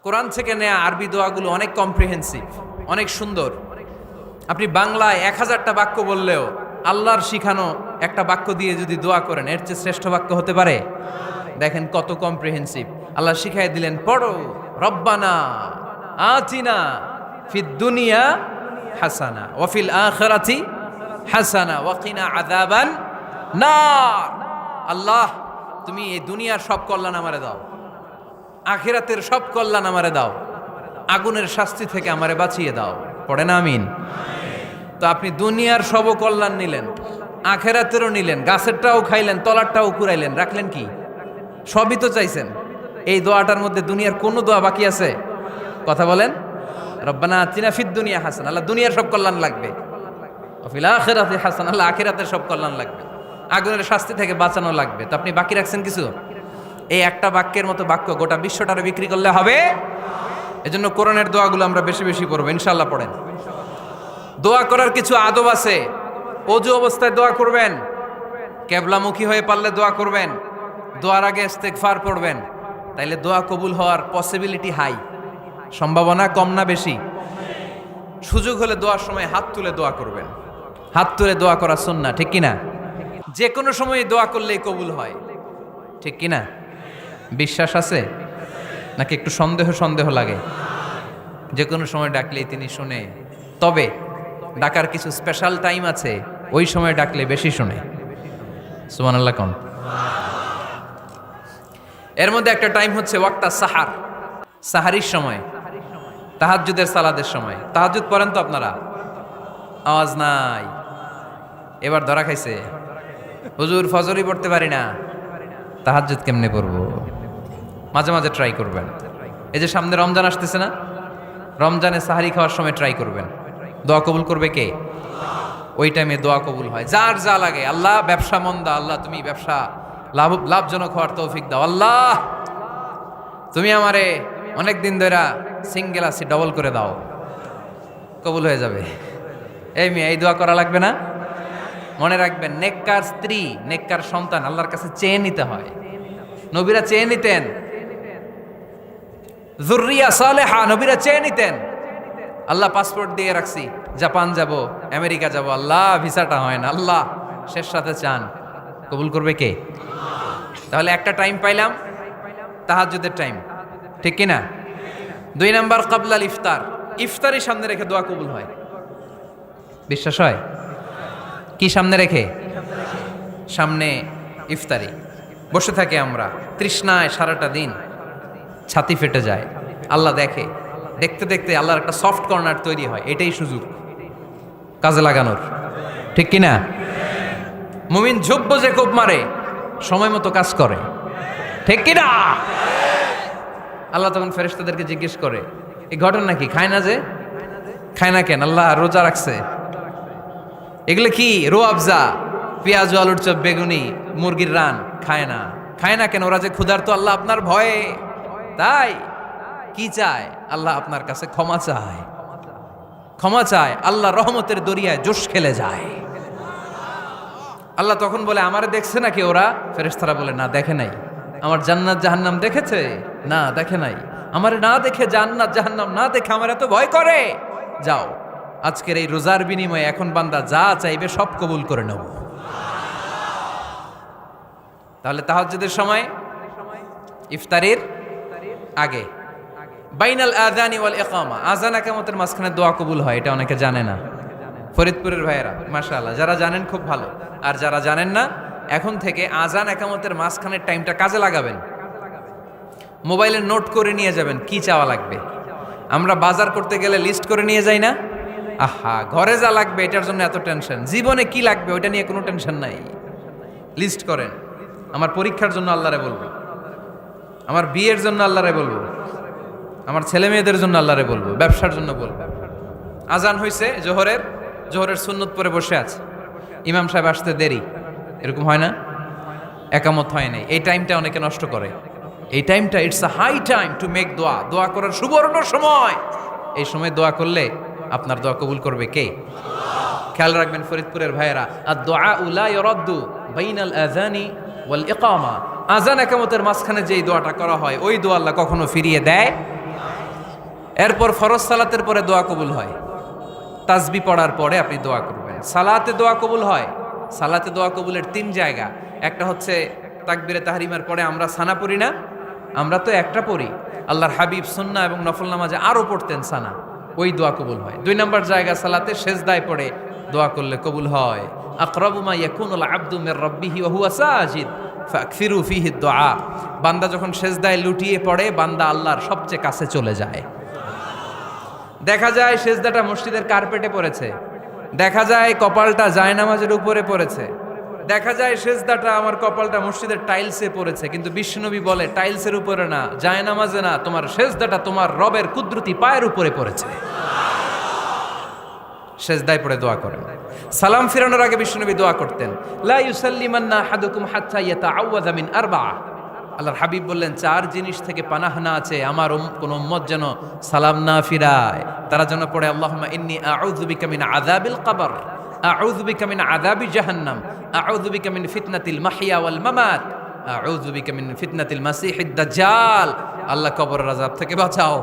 কোরআন থেকে নেয়া আরবি দোয়াগুলো অনেক কম্প্রিহেন্সিভ, অনেক সুন্দর। আপনি বাংলায় 1000টা বাক্য বললেও আল্লাহর শিখানো একটা বাক্য দিয়ে যদি দোয়া করেন, এর চেয়ে শ্রেষ্ঠ বাক্য হতে পারে? দেখেন কত কম্প্রিহেন্সিভ। আল্লাহ শিখাই দিলেন, পড়ো রব্বানা আতিনা ফিদ দুনিয়া হাসানা ওয়া ফিল আখিরাতি হাসানা ওয়া কিনা আযাবান নার। আল্লাহ, তুমি এই দুনিয়ার সব কল্যাণ আমারে দাও, আখিরাতের সব কল্যাণ আমারে দাও, আগুনের শাস্তি থেকে আমারে বাঁচিয়ে দাও। পড়েন আমিন। তো আপনি দুনিয়ার সব কল্যাণ নিলেন, আখিরাতেরও নিলেন, গাছেরটাও খাইলেন, তলারটাও কুড়াইলেন, রাখলেন কি? সবই তো চাইছেন। এই দোয়াটার মধ্যে দুনিয়ার কোনো দোয়া বাকি আছে? কথা বলেন। রব্বানা আতিনা ফিদ দুনিয়া হাসানা, আল্লাহ দুনিয়ার সব কল্যাণ লাগবে। ওয়া ফিল আখিরাতি হাসানা, আল্লাহ আখিরাতের সব কল্যাণ লাগবে, আগুনের শাস্তি থেকে বাঁচানো লাগবে। তো আপনি বাকি রাখছেন কিছু? এই একটা বাক্যের মতো বাক্য গোটা বিশ্বটারে বিক্রি করলে হবে? এজন্য কোরআনের দোয়াগুলো আমরা বেশি বেশি পড়বো, ইনশাআল্লাহ। পড়েন। দোয়া করার কিছু আদব আছে। অজু অবস্থায় দোয়া করবেন, কেবলামুখী হয়ে পারলে দোয়া করবেন, দোয়ার আগে ইস্তেগফার পড়বেন, তাইলে দোয়া কবুল হওয়ার পসিবিলিটি হাই, সম্ভাবনা কম না বেশি? সুযোগ হলে দোয়ার সময় হাত তুলে দোয়া করবেন। হাত তুলে দোয়া করা সুন্নাহ, ঠিক কিনা? যে কোনো সময় দোয়া করলেই কবুল হয়, ঠিক কিনা? বিশ্বাস আছে নাকি একটু সন্দেহ সন্দেহ লাগে? যে কোনো সময় ডাকলেই তিনি শুনে, তবে ডাকার কিছু স্পেশাল টাইম আছে, ওই সময় ডাকলে বেশি শুনে। সুবহানাল্লাহ কোন? এর মধ্যে একটা টাইম হচ্ছে ওয়াক্তা সাহার, সাহারির সময়, তাহাজ্জুদের সালাদের সময়। তাহাজ্জুদ পড়েন তো আপনারা? আওয়াজ নাই, এবার ধরা খাইছে। হুজুর ফজরই পড়তে পারি না, তাহাজ্জুদ কেমনে পড়বো? মাঝে মাঝে ট্রাই করবেন। এই যে সামনে রমজান আসতেছে না, রমজানে সাহারি খাওয়ার সময় ট্রাই করবেন। দোয়া কবুল করবে কে? ওই টাইমে দোয়া কবুল হয়। যার যা লাগে, আল্লাহ ব্যবসা মন্দা, আল্লাহ তুমি ব্যবসা লাভজনক হওয়ার তৌফিক দাও, আল্লাহ তুমি আমারে অনেক দিন ধরে সিঙ্গেল আছি, ডবল করে দাও, কবুল হয়ে যাবে। এই মেয়ে, এই দোয়া করা লাগবে না? মনে রাখবেন, নেককার স্ত্রী, নেককার সন্তান আল্লাহর কাছে চেয়ে নিতে হয়। নবীরা চেয়ে নিতেন, যুররিয়া সালেহা, নবীরা চেয়ে নিতেন। আল্লাহ পাসপোর্ট দিয়ে রাখছি, জাপান যাব, আমেরিকা যাব, আল্লাহ ভিসাটা হয় না, আল্লাহ শেষ সাথে চান, কবুল করবে কে? তাহলে একটা টাইম পাইলাম, তাহাজ্জুদের টাইম, ঠিক কিনা? 2 নাম্বার ক্বাবলাল ইফতার, ইফতারি সামনে রেখে দোয়া কবুল হয়। বিশ্বাস হয়? কি সামনে রেখে? সামনে ইফতারি। বসে থাকি আমরা তৃষ্ণায় সারাটা দিন, ছাতি ফেটে যায়। আল্লাহ দেখে, দেখতে দেখতে আল্লাহর একটা সফট কর্নার তৈরি হয়। এটাই সুযোগ কাজে লাগানোর, ঠিক কিনা? মুমিন ঝোপ যে কোপ মারে, সময় মতো কাজ করে, ঠিক কিনা? আল্লাহ তখন ফেরেশতাদেরকে জিজ্ঞেস করে, এই ঘটনা কি? খায় না যে? খায় না কেন? আল্লাহ রোজা রাখছে। এগুলো কি? রো আফজা, পেঁয়াজ, আলুর চপ, বেগুনি, মুরগির রান, খায় না। খায় না কেন? ওরা যে ক্ষুধার্ত, আল্লাহ আপনার ভয়ে। তাই কি চায়? আল্লাহ আপনার কাছে ক্ষমা চায়, ক্ষমা চায়। আল্লাহ রহমতের দরিয়ায় জোশ খেলে যায়। আল্লাহ তখন বলে, আমারে দেখছে নাকি ওরা? ফেরেশতারা বলে, না দেখে নাই। আমার জান্নাত জাহান্নাম দেখেছে? না দেখে নাই। আমারে না দেখে, জান্নাত জাহান্নাম না দেখে আমার এত ভয় করে? যাও, আজকের এই রোজার বিনিময়ে এখন বান্দা যা চাইবে সব কবুল করে নেব। তাহলে তাহাজ্জুদের সময়, ইফতারির আগে, বাইনাল আযানি ওয়াল ইকামা, আযান ইকামতের মাঝখানে দোয়া কবুল হয়। এটা অনেকে জানে না। ফরিদপুরের ভাইয়েরা মাশাআল্লাহ, যারা জানেন খুব ভালো, আর যারা জানেন না, এখন থেকে আযান ইকামতের মাঝখানের টাইমটা কাজে লাগাবেন। মোবাইলে নোট করে নিয়ে যাবেন কি চাওয়া লাগবে। আমরা বাজার করতে গেলে লিস্ট করে নিয়ে যাই না? আহা, ঘরে যা লাগবে এটার জন্য এত টেনশন, জীবনে কি লাগবে ওইটা নিয়ে কোনো টেনশন নাই। লিস্ট করেন। আমার পরীক্ষার জন্য আল্লাহরে বলবো, আমার বিয়ের জন্য আল্লাহরে বলবো, আমার ছেলে মেয়েদের জন্য আল্লাহরে বলবো, ব্যবসার জন্য বলবো। আজান হয়েছে জোহরের সুন্নত পরে বসে আছে, ইমাম সাহেব আসতে দেরি, এরকম হয় না? একামত হয় নাই, এই টাইমটা অনেকে নষ্ট করে। এই টাইমটা it's a high time to make দোয়া, দোয়া করার সুবর্ণ সময়। এই সময় দোয়া করলে আপনার দোয়া কবুল করবে কে? খেয়াল রাখবেন ফরিদপুরের ভাইয়েরা, আর দোয়া লা ইউরাদ্দু বাইনাল আযানি ওয়াল ইকামা, আযান ইকামতের মাঝখানে যেই দোয়াটা করা হয়, ওই দোয়া আল্লাহ কখনো ফিরিয়ে দেয় এরপর ফরজ সালাতের পরে দোয়া কবুল হয়, তাসবি পড়ার পরে আপনি দোয়া করবেন। সালাতে দোয়া কবুল হয়, সালাতে দোয়া কবুলের 3 জায়গা। একটা হচ্ছে তাকবীরে তাহরিমার পরে আমরা সানা পড়ি না, আমরা তো একটা পড়ি, আল্লাহর হাবিব সুন্নাহ এবং নফল নামাজে আরও পড়তেন সানা, ওই দোয়া কবুল হয়। 2 নম্বর জায়গা সালাতে সেজদায় পড়ে দোয়া করলে কবুল হয়। আকরাবু মা ইয়াকুনুল আবদু মির রাব্বিহি ওয়া হুয়া সাজিদ ফাকসিরু ফিহি দুআ। বান্দা যখন সেজদায় লুটিয়ে পড়ে, বান্দা আল্লাহর সবচেয়ে কাছে চলে যায়। দেখা যায় সেজদাটা মসজিদের কার্পেটে পড়েছে, দেখা যায় কপালটা জায়নামাজের উপরে পড়েছে, দেখা যায় সেজদাটা আমার কপালটা মসজিদের টাইলসে পড়েছে, কিন্তু বিশ্বনবী বলে টাইলসের উপরে না, জায়নামাজে না, তোমার সেজদাটা তোমার রবের কুদরতি পায়ের উপরে পড়েছে। সেজদায় পড়ে দোয়া করেন। সালাম ফিরানোর আগে বিশ্বনবী দোয়া করতেন, লা ইউসাল্লিমান্না আহাদুকুম হাত্তা ইয়াতাআওয়াযা মিন আরবা'a। আল্লাহর হাবিব বললেন 4 জিনিস থেকে পানাহ না আছে আমার কোন উম্মত যেন সালাম না ফিরায়। তারা যেন পড়ে আল্লাহুম্মা ইন্নী আউযু বিকা মিন আযাবিল কবর, আউযু বিকা মিন আযাবি জাহান্নাম, আউযু বিকা মিন ফিতনাতিল মাহইয়া ওয়াল মামাত, আউযু বিকা মিন ফিতনাতিল মাসিহিদ দাজ্জাল। আল্লাহ কবরের আযাব থেকে বাঁচাও,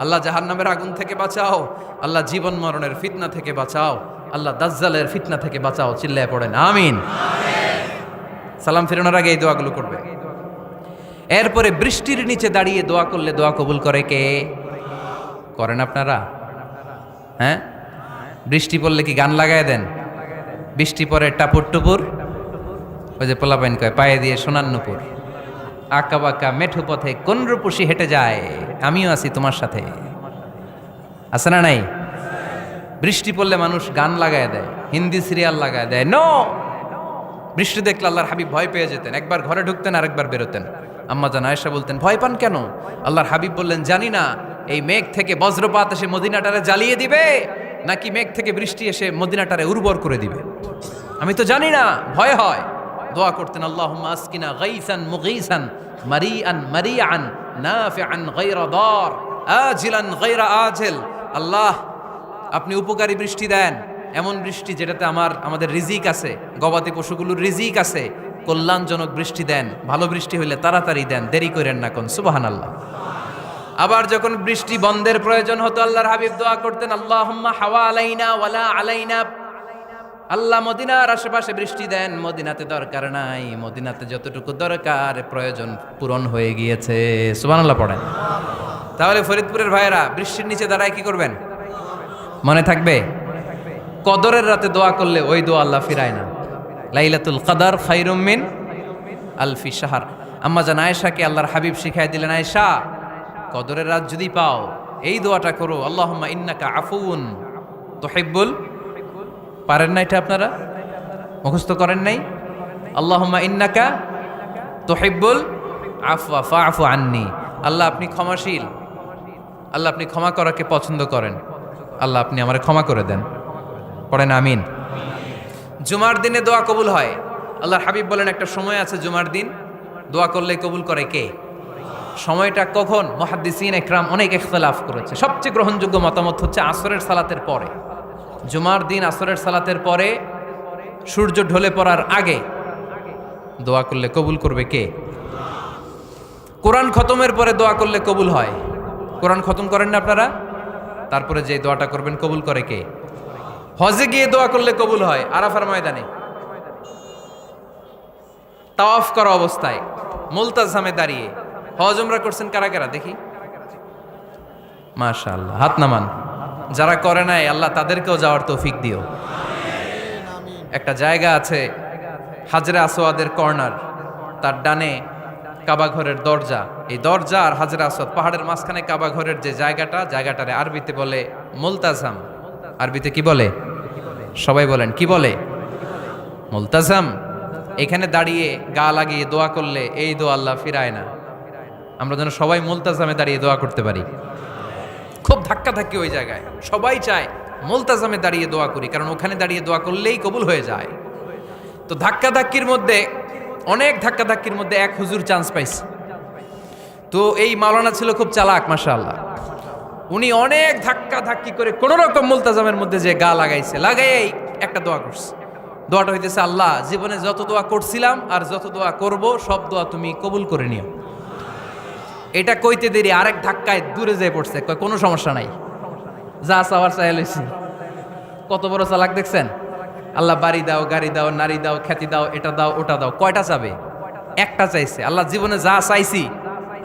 আল্লাহ জাহান্নামের আগুন থেকে বাঁচাও, আল্লাহ জীবন মরণের ফিতনা থেকে বাঁচাও, আল্লাহ দাজ্জালের ফিতনা থেকে বাঁচাও। চিল্লায় পড়েন আমিন। সালাম ফিরানোর আগে এই দোয়াগুলো করবে। এরপরে বৃষ্টির নিচে দাঁড়িয়ে দোয়া করলে দোয়া কবুল করে কে? করেন আপনারা? হ্যাঁ, বৃষ্টি পড়লে কি গান লাগায় দেন? বৃষ্টি পরে টাপুর টুপুর, ওই যে পোলাপাইন কয় পায়ে দিয়ে সোনার নুপুর, আঁকা বাঁকা মেঠো পথে কোন রূপসী হেঁটে যায়, আমিও আছি তোমার সাথে, আছে না নাই? বৃষ্টি পড়লে মানুষ গান লাগায় দেয়, হিন্দি সিরিয়াল লাগায় দেয়। নো, বৃষ্টি দেখলে আল্লাহর হাবিব ভয় পেয়ে যেতেন, একবার ঘরে ঢুকতেন আর একবার বেরোতেন। আম্মা জান আয়েশা বলতেন, ভয় পান কেন? আল্লাহর হাবিব বললেন, জানি না এই মেঘ থেকে বজ্রপাত এসে মদিনাটারে জ্বালিয়ে দিবে নাকি মেঘ থেকে বৃষ্টি এসে মদিনাটারে উর্বর করে দিবে, আমি তো জানি না, ভয় হয়। দোয়া করতেন, আল্লাহুম্মা আসকিনা গাইসান মুগীসান মারিআন মারিআন নাফিআন গায়রা দার আজিলান গায়রা আজিল। আল্লাহ, আপনি উপকারী বৃষ্টি দেন, এমন বৃষ্টি যেটাতে আমাদের রিজিক আছে, গবাদি পশুগুলোর রিজিক আছে, কল্যাণজনক বৃষ্টি দেন, ভালো বৃষ্টি হইলে তাড়াতাড়ি দেন, দেরি করেন না কোন। সুবহানাল্লাহ। আবার যখন বৃষ্টি বন্ধের প্রয়োজন হতো, আল্লাহর হাবিব দোয়া করতেন, আল্লাহুম্মা হাওয়া আলাইনা ওয়ালা আলাইনা। আল্লাহ মদিনার আশেপাশে বৃষ্টি দেন, মদিনাতে দরকার নাই, মদিনাতে যতটুকু দরকার প্রয়োজন পূরণ হয়ে গিয়েছে। সুবহানাল্লাহ পড়েন। তাহলে ফরিদপুরের ভাইয়েরা বৃষ্টির নিচে দাঁড়ায় কি করবেন? মনে থাকবে, কদরের রাতে দোয়া করলে ওই দোয়া আল্লাহ ফিরায় না। লাইলাতুল কদর খায়রুম মিন আলফি শাহর। আম্মা জান আয়েশাকে আল্লাহর হাবিব শিখাই দিলেন, আয়েশা, কদরের রাত যদি পাও এই দোয়াটা করো, আল্লাহুম্মা ইন্নাকা আফুউন তুহিব্বুল। পারেন না এটা? আপনারা মুখস্থ করেন নাই? আল্লাহুম্মা ইন্নাকা তুহিব্বুল আফওয়া ফাআফু আন্নি। আল্লাহ আপনি ক্ষমাশীল, আল্লাহ আপনি ক্ষমা করাকে পছন্দ করেন, আল্লাহ আপনি আমারে ক্ষমা করে দেন। পড়েন আমিন। জুমার দিনে দোয়া কবুল হয়। আল্লাহর হাবিব বলেন, একটা সময় আছে জুমার দিন দোয়া করলে কবুল করে কে? সময়টা কখন? মুহাদ্দিসিন ইকরাম অনেক ইখতিলাফ করেছে। সবচেয়ে গ্রহণযোগ্য মতামত হচ্ছে আসরের সালাতের পরে। জুমার দিন আসরের সালাতের পরে সূর্য ঢলে পড়ার আগে দোয়া করলে কবুল করবে কে? কোরআন খতমের পরে দোয়া করলে কবুল হয়। কোরআন খতম করেন না আপনারা? তারপরে যে দোয়াটা করবেন কবুল করে কে? হজে গিয়ে দোয়া করলে কবুল হয়। আরাফার ময়দানে তাওয়াফ করা অবস্থায় মুলতাজামে দাঁড়িয়ে। হজ উমরা করছেন কারা কারা দেখি? মাশাআল্লাহ, হাত নামান। যারা করে নাই আল্লাহ তাদেরকেও যাওয়ার তৌফিক দিও। একটা জায়গা আছে হাজরে আসওয়াদের কর্নার, তার ডানে কাবা ঘরের দরজা, এই দরজা আর হাজরে আসওয়াদ পাহাড়ের মাঝখানে কাবা ঘরের যে জায়গাটারে আরবিতে বলে মুলতাজাম। আরবিতে কি বলে? সবাই বলেন, কি বলে? মুলতাজাম। এখানে দাঁড়িয়ে গা লাগিয়ে দোয়া করলে এই দোয়া আল্লাহ ফিরায় না। আমরা যেন সবাই মুলতাজামে দাঁড়িয়ে দোয়া করতে পারি। খুব ধাক্কা ধাক্কি ওই জায়গায়, সবাই চায় মুলতাজামে দাঁড়িয়ে দোয়া করি, কারণ ওখানে দাঁড়িয়ে দোয়া করলেই কবুল হয়ে যায়। তো ধাক্কা ধাক্কির মধ্যে, অনেক ধাক্কা ধাক্কির মধ্যে এক হুজুর চান্স পাইছে। তো এই মাওলানা ছিল খুব চালাক, মাশাআল্লাহ। উনি অনেক ধাক্কা ধাক্কি করে কোন রকম মুলতাজামের মধ্যে যে গা লাগাইছে, লাগাই একটা দোয়া করছে। দোয়াটা হইতেছে, আল্লাহ জীবনে যত দোয়া করছিলাম আর যত দোয়া করব সব দোয়া তুমি কবুল করে নিও। এটা কইতে দেরি আরেক ধাক্কায় দূরে যেয়ে পড়ছে, কয় কোনো সমস্যা নাই, যা চাওয়ার চাই লইছি। কত বড় চালাক দেখছেন? আল্লাহ বাড়ি দাও, গাড়ি দাও, নারী দাও, খ্যাতি দাও, এটা দাও, ওটা দাও, কয়টা চাবে? একটা চাইছে। আল্লাহ জীবনে যা চাইছি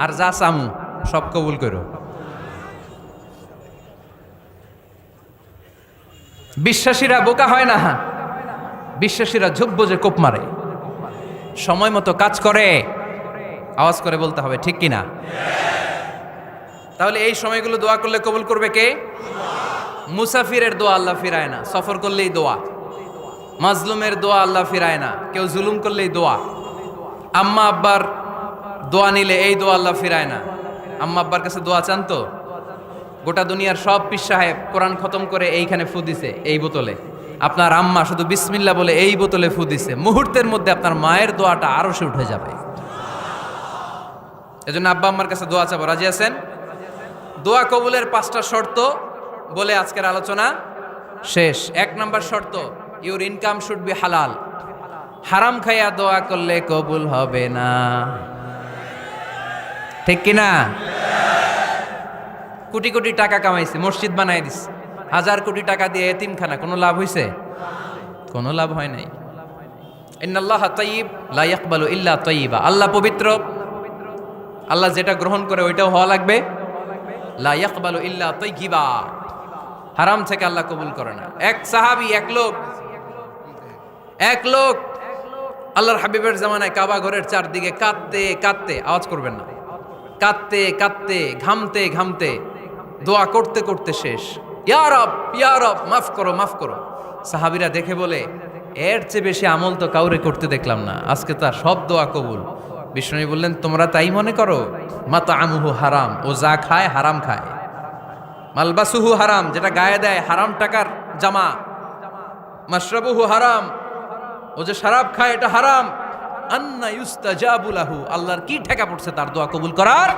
আর যা চামু সব কবুল করো। বিশ্বাসীরা বোকা হয় না, বিশ্বাসীরা ঝুব্ব যে কোপ মারে, সময় মতো কাজ করে। আওয়াজ করে বলতে হবে ঠিক কিনা? তাহলে এই সময়গুলো দোয়া করলে কবুল করবে কে? মুসাফিরের দোয়া আল্লাহ ফিরায় না, সফর করলেই দোয়া। মাজলুমের দোয়া আল্লাহ ফিরায় না, কেউ জুলুম করলেই দোয়া। আম্মা আব্বার দোয়া নিলে এই দোয়া আল্লাহ ফিরায় না। আম্মা আব্বার কাছে দোয়া চান তো? গোটা দুনিয়ার সব পীর সাহেব কোরআন খতম করে এইখানে ফু দিছে এই বোতলে, আপনার আম্মা শুধু বিসমিল্লাহ বলে এই বোতলে ফু দিছে, মুহূর্তের মধ্যে আপনার মায়ের দোয়াটা আরো সে উঠে যাবে। এজন্য আব্বা আম্মার কাছে দোয়া চাবো, রাজি আছেন? দোয়া কবুলের 5টা শর্ত বলে আজকের আলোচনা শেষ। 1 নম্বর শর্ত, ইউর ইনকাম শুড বি হালাল। হারাম খাইয়া দোয়া করলে কবুল হবে না, ঠিক কিনা? কোটি কোটি টাকা কামাইছে, মসজিদ বানাই দিছে, 1000 কোটি টাকা দিয়ে এতিমখানা, কোনো লাভ হইছে? কোনো লাভ হয় নাই। ইন্নাল্লাহা তাইয়্যিব লা ইয়াকবালু ইল্লা তাইয়্যিবা। আল্লাহ পবিত্র, আল্লাহ যেটা গ্রহণ করে ওইটাও হওয়া লাগবে। লা ইয়াকবালু ইল্লা তাইয়্যিবা, হারাম থেকে আল্লাহ কবুল করে না। এক সাহাবী, এক লোক আল্লাহর হাবিবের জামানায় কাবা ঘরের চারদিকে কাঁদতে কাঁদতে, আওয়াজ করবেন না, কাঁদতে কাঁদতে, ঘামতে ঘামতে, দোয়া করতে করতে শেষ। ইয়া রব, ইয়া রব, মাফ করো, মাফ করো। সাহাবীরা দেখে বলে, এর চেয়ে বেশি আমল তো কাউরে করতে দেখলাম না, আজকে তার সব দোয়া কবুল। বিষ্ণু বললেন, তোমরা তাই মনে করো? মাতআমুহু হারাম, ও যা খায় হারাম খায়। মালবাসুহু হারাম, যেটা গায়ে দেয় হারাম টাকার জামা। মাশরাবুহু হারাম, ও যে শরাব খায় এটা হারাম। আন্না ইউস্তাজাবু লাহু, আল্লাহর কি ঠেকা পড়ছে তার দোয়া কবুল করার,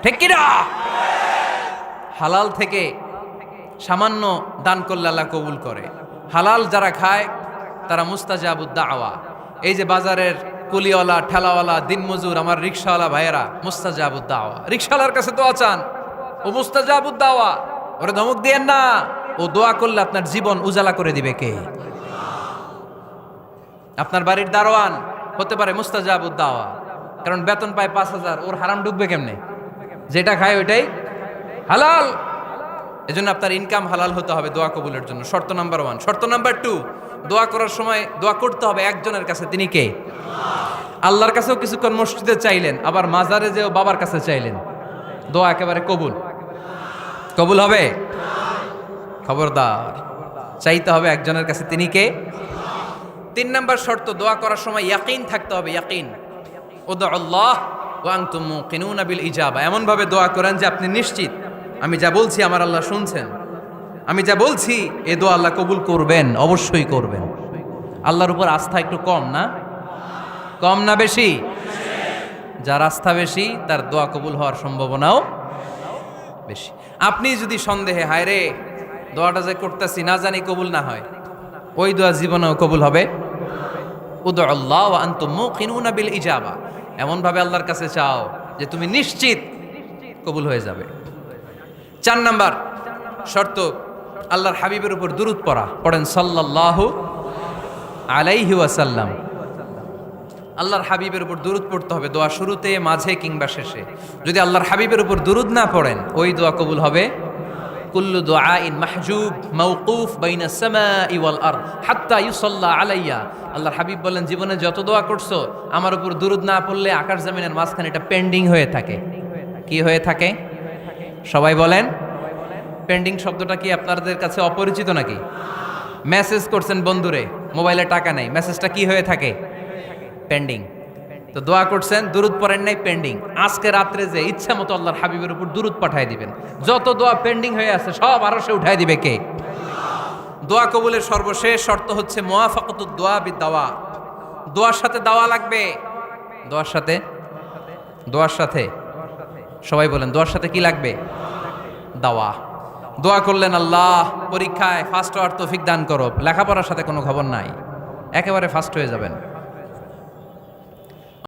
ঠিক কি না? হালাল থেকে সামান্য দান করলে আল্লাহ কবুল করে। হালাল যারা খায় তারা মুস্তাজাবুদ দাওয়া। এই যে বাজারের কুলিওয়ালা, ঠেলাওয়ালা, দিনমজুর, আমার রিকশাওয়ালা ভাইয়েরা, মুস্তাজাবুদ দাওয়া। রিকশাওয়ালার কাছে দোয়া চান, ও মুস্তাজাবুদ দাওয়া, ওরে ধমক দিয়েন না। ও দোয়া করলে আপনার জীবন উজালা করে দিবে কে? আপনার বাড়ির দারোয়ান হতে পারে মুস্তাজাবুদ দাওয়া, কারণ বেতন পায় 5000, ওর হারাম ঢুকবে কেমনে? যেটা খায় ওইটাই হালাল। এজন্য আপনার ইনকাম হালাল হতে হবে দোয়া কবুলের জন্য। শর্ত নাম্বার 1। শর্ত নাম্বার 2, দোয়া করার সময় দোয়া করতে হবে একজনের কাছে, তিনি কে? আল্লাহর কাছেও কিছুক্ষণ মসজিদে চাইলেন, আবার মাজারে যেও বাবার কাছে চাইলেন, দোয়া একেবারে কবুল? কবুল হবে? খবরদার, চাইতে হবে একজনের কাছে, তিনি কে? 3 নাম্বার শর্ত, দোয়া করার সময় ইয়াকিন থাকতে হবে। ইয়াকিন, উদউ আল্লাহ ওয়া আনতুম মুকিনুনা বিল ইজাবা। এমন ভাবে দোয়া করেন যে আপনি নিশ্চিত, আমি যা বলছি আমার আল্লাহ শুনছেন, আমি যা বলছি এ দোয়া আল্লাহ কবুল করবেন, অবশ্যই করবেন। আল্লাহর উপর আস্থা একটু কম না? কম না বেশি? যার আস্থা বেশি তার দোয়া কবুল হওয়ার সম্ভাবনাও বেশি। আপনি যদি সন্দেহে, হায় রে দোয়াটা যে করতেছি না জানি কবুল না হয়, ওই দোয়া জীবনেও কবুল হবে। উদউ আল্লাহ ওয়া আনতুম মুকিনুনা বিল ইজাবা, এমন ভাবে আল্লাহর কাছে চাও যে তুমি নিশ্চিত কবুল হয়ে যাবে। 4 নাম্বার শর্ত, আল্লাহর হাবিবের উপর দুরূদ পড়া। পড়েন সাল্লাল্লাহু আলাইহি ওয়াসাল্লাম। আল্লাহর হাবিবের উপর দুরূদ পড়তে হবে দোয়া শুরুতে, মাঝে কিংবা শেষে। যদি আল্লাহর হাবিবের উপর দুরূদ না পড়েন, ওই দোয়া কবুল হবে। কুল্লু দুআইন মাহজুব মাওকুফ বাইনা সামাই ওয়াল আরদ হাত্তা ইউসাল্লা আলাইয়া। আল্লাহর হাবিব বলেন, জীবনে যত দোয়া করছো আমার উপর দুরূদ না পড়লে আকাশ জমিনের মাঝখানে এটা পেন্ডিং হয়ে থাকে। কি হয়ে থাকে? সবাই বলেন। পেন্ডিং শব্দটা কি আপনাদের কাছে অপরিচিত নাকি? মেসেজ করছেন বন্ধুরে, মোবাইলে টাকা নেই, মেসেজটা কি হয়ে থাকে? পেন্ডিং। তো দোয়া করছেন, দুরূদ পড়েন নাই, পেন্ডিং। আজকে রাত্রে যে ইচ্ছা মতো আল্লাহর হাবিবের উপর দুরূদ পাঠায় দিবেন, যত দোয়া পেন্ডিং হয়ে আছে সব আরশে উঠায় দিবে কে? দোয়া কবুলের সর্বশেষ শর্ত হচ্ছে মুওয়াফাকাতুদ দোয়া বিদ-দাওয়া। দোয়ার সাথে দাওয়া লাগবে। দোয়ার সাথে সবাই বলেন, দোয়ার সাথে কি লাগবে? দাওয়া। দোয়া করলেন, আল্লাহ পরীক্ষায় ফার্স্ট হওয়ার তৌফিক দান করো, লেখাপড়ার সাথে কোনো খবর নাই, একেবারে ফার্স্ট হয়ে যাবেন।